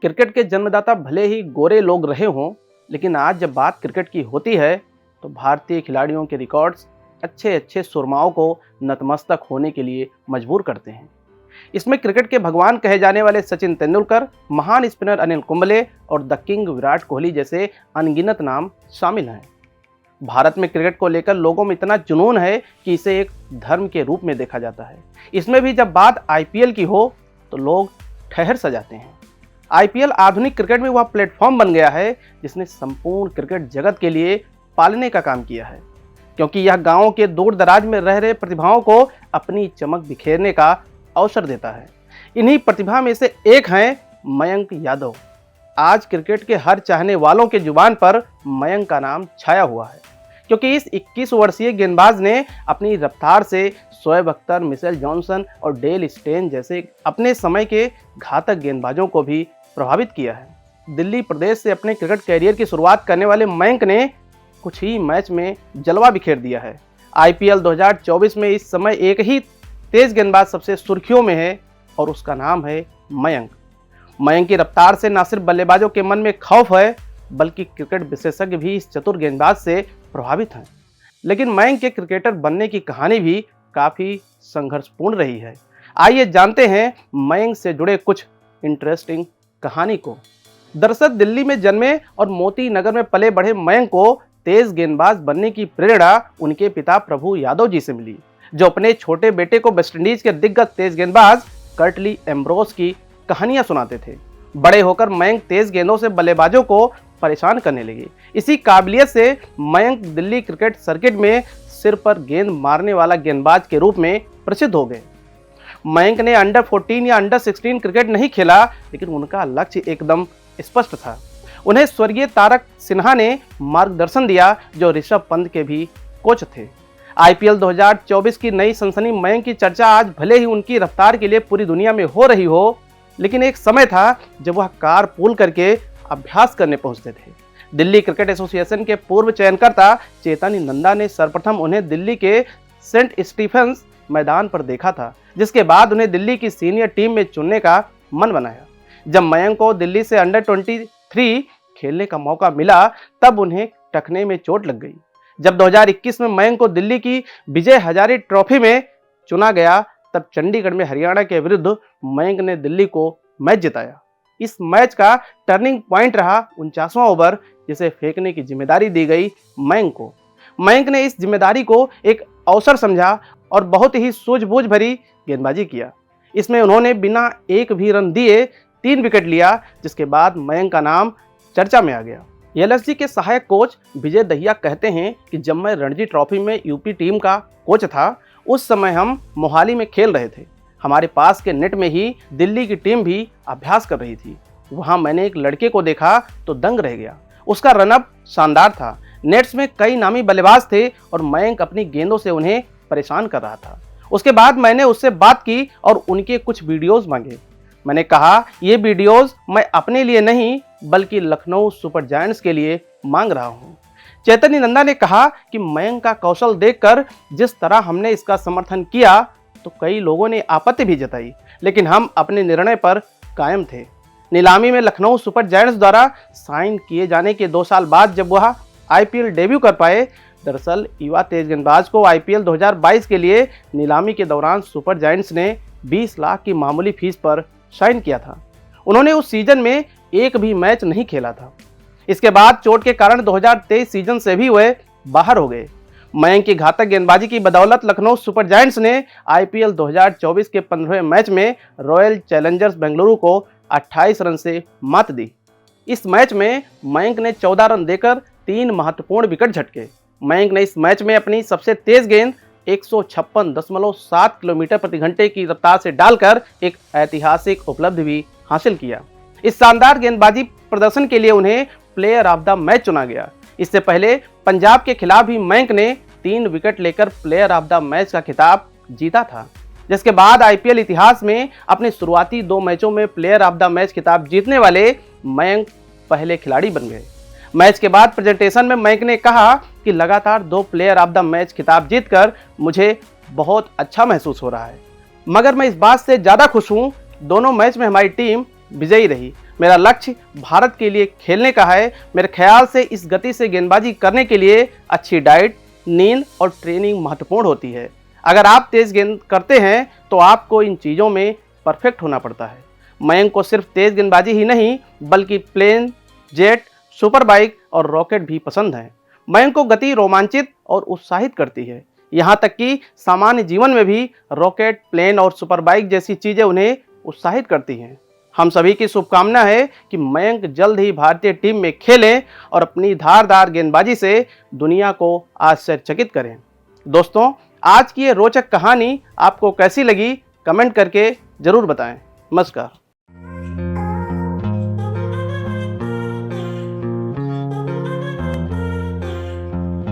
Cricket के जन्मदाता भले ही गोरे लोग रहे हों, लेकिन आज जब बात क्रिकेट की होती है तो भारतीय खिलाड़ियों के रिकॉर्ड्स अच्छे अच्छे सुरमाओं को नतमस्तक होने के लिए मजबूर करते हैं। इसमें क्रिकेट के भगवान कहे जाने वाले सचिन तेंदुलकर, महान स्पिनर अनिल कुंबले और द किंग विराट कोहली जैसे अनगिनत नाम शामिल हैं। भारत में क्रिकेट को लेकर लोगों में इतना जुनून है कि इसे एक धर्म के रूप में देखा जाता है। इसमें भी जब बात आईपीएल की हो तो लोग ठहर सा जाते हैं। आईपीएल आधुनिक क्रिकेट में वह प्लेटफॉर्म बन गया है जिसने संपूर्ण क्रिकेट जगत के लिए पालने का काम किया है, क्योंकि यह गांवों के दूर दराज में रह रहे प्रतिभाओं को अपनी चमक बिखेरने का अवसर देता है। इन्हीं प्रतिभा में से एक हैं मयंक यादव। आज क्रिकेट के हर चाहने वालों के जुबान पर मयंक का नाम छाया हुआ है, क्योंकि इस 21 वर्षीय गेंदबाज ने अपनी रफ्तार से शोएब अख्तर, मिचेल जॉनसन और डेल स्टेन जैसे अपने समय के घातक गेंदबाजों को भी प्रभावित किया है। दिल्ली प्रदेश से अपने क्रिकेट कैरियर की शुरुआत करने वाले मयंक ने कुछ ही मैच में जलवा बिखेर दिया है। आईपीएल 2024 में इस समय एक ही तेज गेंदबाज सबसे सुर्खियों में है और उसका नाम है मयंक। मयंक की रफ्तार से न सिर्फ बल्लेबाजों के मन में खौफ है, बल्कि क्रिकेट विशेषज्ञ भी इस चतुर गेंदबाज से प्रभावित हैं। लेकिन मयंक के क्रिकेटर बनने की कहानी भी काफ़ी संघर्षपूर्ण रही है। आइए जानते हैं मयंक से जुड़े कुछ इंटरेस्टिंग कहानी को। दरअसल दिल्ली में जन्मे और मोती नगर में पले बढ़े मयंक को तेज गेंदबाज बनने की प्रेरणा उनके पिता प्रभु यादव जी से मिली, जो अपने छोटे बेटे को वेस्टइंडीज के दिग्गज तेज गेंदबाज कर्टली एम्ब्रोस की कहानियां सुनाते थे। बड़े होकर मयंक तेज गेंदों से बल्लेबाजों को परेशान करने लगे। इसी काबिलियत से मयंक दिल्ली क्रिकेट सर्किट में सिर पर गेंद मारने वाला गेंदबाज के रूप में प्रसिद्ध हो गए। मयंक ने अंडर 14 या अंडर 16 क्रिकेट नहीं खेला, लेकिन उनका लक्ष्य एकदम स्पष्ट था। उन्हें स्वर्गीय तारक सिन्हा ने मार्गदर्शन दिया, जो ऋषभ पंत के भी कोच थे। आईपीएल 2024 की नई सनसनी मयंक की चर्चा आज भले ही उनकी रफ्तार के लिए पूरी दुनिया में हो रही हो, लेकिन एक समय था जब वह कार पूल करके अभ्यास करने पहुंचते थे। दिल्ली क्रिकेट एसोसिएशन के पूर्व चयनकर्ता चेतन नंदा ने सर्वप्रथम उन्हें दिल्ली के सेंट स्टीफेंस मैदान पर देखा था, जिसके बाद उन्हें दिल्ली की सीनियर टीम में चुनने का मन बनाया। जब मयंक को दिल्ली से अंडर 23 खेलने का मौका मिला, तब उन्हें टखने में चोट लग गई। जब 2021 में मयंक को दिल्ली की विजय हजारे ट्रॉफी में चुना गया, तब चंडीगढ़ में हरियाणा के विरुद्ध मयंक ने दिल्ली को मैच जिताया। इस मैच का टर्निंग पॉइंट रहा 49वां ओवर, जिसे फेंकने की जिम्मेदारी दी गई मयंक को। मयंक ने इस जिम्मेदारी को एक अवसर समझा और बहुत ही सूझबूझ भरी गेंदबाजी किया। इसमें उन्होंने बिना एक भी रन दिए 3 विकेट लिया, जिसके बाद मयंक का नाम चर्चा में आ गया। एलएसजी के सहायक कोच विजय दहिया कहते हैं कि जब मैं रणजी ट्रॉफी में यूपी टीम का कोच था, उस समय हम मोहाली में खेल रहे थे। हमारे पास के नेट में ही दिल्ली की टीम भी अभ्यास कर रही थी। वहां मैंने एक लड़के को देखा तो दंग रह गया। उसका रनअप शानदार था। नेट्स में कई नामी बल्लेबाज थे और मयंक अपनी गेंदों से उन्हें परेशान कर रहा था। उसके बाद मैंने उससे बात की और उनके कुछ वीडियोस मांगे। मैंने कहा, ये वीडियोस मैं अपने लिए नहीं, बल्कि लखनऊ सुपर जायंट्स के लिए मांग रहा हूँ। चैतन्य नंदा ने कहा कि मयंक का कौशल देखकर जिस तरह हमने इसका समर्थन किया, तो कई लोगों ने आपत्ति भी जताई, लेकिन हम अपने निर्णय पर कायम थे। नीलामी में लखनऊ सुपर जायंट्स द्वारा साइन किए जाने के 2 साल बाद जब वह आईपीएल डेब्यू कर पाए, दरअसल युवा तेज गेंदबाज को आईपीएल 2022 के लिए नीलामी के दौरान सुपर जायंट्स ने 20 लाख की मामूली फीस पर साइन किया था। उन्होंने उस सीजन में एक भी मैच नहीं खेला था। इसके बाद चोट के कारण 2023 सीजन से भी वे बाहर हो गए। मयंक की घातक गेंदबाजी की बदौलत लखनऊ सुपर जायंट्स ने आईपीएल 2024 के 15वें मैच में रॉयल चैलेंजर्स बेंगलुरु को 28 रन से मात दी। इस मैच में मयंक ने 14 रन देकर 3 महत्वपूर्ण विकेट झटके। मयंक ने इस मैच में अपनी सबसे तेज गेंद 156.7 किलोमीटर प्रति घंटे की रफ्तार से डालकर एक ऐतिहासिक उपलब्धि भी हासिल किया। इस शानदार गेंदबाजी प्रदर्शन के लिए उन्हें प्लेयर ऑफ द मैच चुना गया। इससे पहले पंजाब के खिलाफ भी मयंक ने 3 विकेट लेकर प्लेयर ऑफ द मैच का खिताब जीता था, जिसके बाद आईपीएल इतिहास में अपने शुरुआती 2 मैचों में प्लेयर ऑफ द मैच खिताब जीतने वाले मयंक पहले खिलाड़ी बन गए। मैच के बाद प्रेजेंटेशन में मयंक ने कहा कि लगातार 2 प्लेयर ऑफ द मैच खिताब जीतकर मुझे बहुत अच्छा महसूस हो रहा है, मगर मैं इस बात से ज़्यादा खुश हूँ, दोनों मैच में हमारी टीम विजयी रही। मेरा लक्ष्य भारत के लिए खेलने का है। मेरे ख्याल से इस गति से गेंदबाजी करने के लिए अच्छी डाइट, नींद और ट्रेनिंग महत्वपूर्ण होती है। अगर आप तेज गेंद करते हैं तो आपको इन चीज़ों में परफेक्ट होना पड़ता है। मयंक को सिर्फ तेज गेंदबाजी ही नहीं बल्कि प्लेन, जेट, सुपर बाइक और रॉकेट भी पसंद है। मयंक को गति रोमांचित और उत्साहित करती है। यहाँ तक कि सामान्य जीवन में भी रॉकेट, प्लेन और सुपर बाइक जैसी चीज़ें उन्हें उत्साहित करती हैं। हम सभी की शुभकामना है कि मयंक जल्द ही भारतीय टीम में खेलें और अपनी धारदार गेंदबाजी से दुनिया को आश्चर्यचकित करें। दोस्तों, आज की ये रोचक कहानी आपको कैसी लगी, कमेंट करके ज़रूर बताएं। नमस्कार।